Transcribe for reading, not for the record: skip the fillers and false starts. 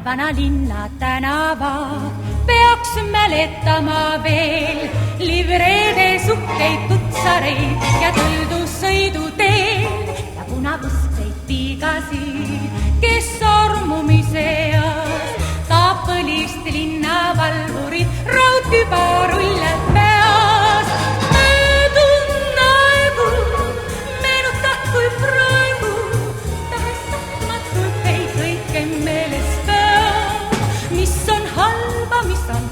vanalinna tänavad peaks mäletama veel livreede sukkeid, tutsareid ja tõldussõiduteel ja punavõstseid piigasid, kes armumise eas taab põlist linnavalvurit, raudtüba rullab peas. Möödunud aegu meenutad kui praegu, tahes tahtmatult ei kõike meeles pea, mis on halba, mis on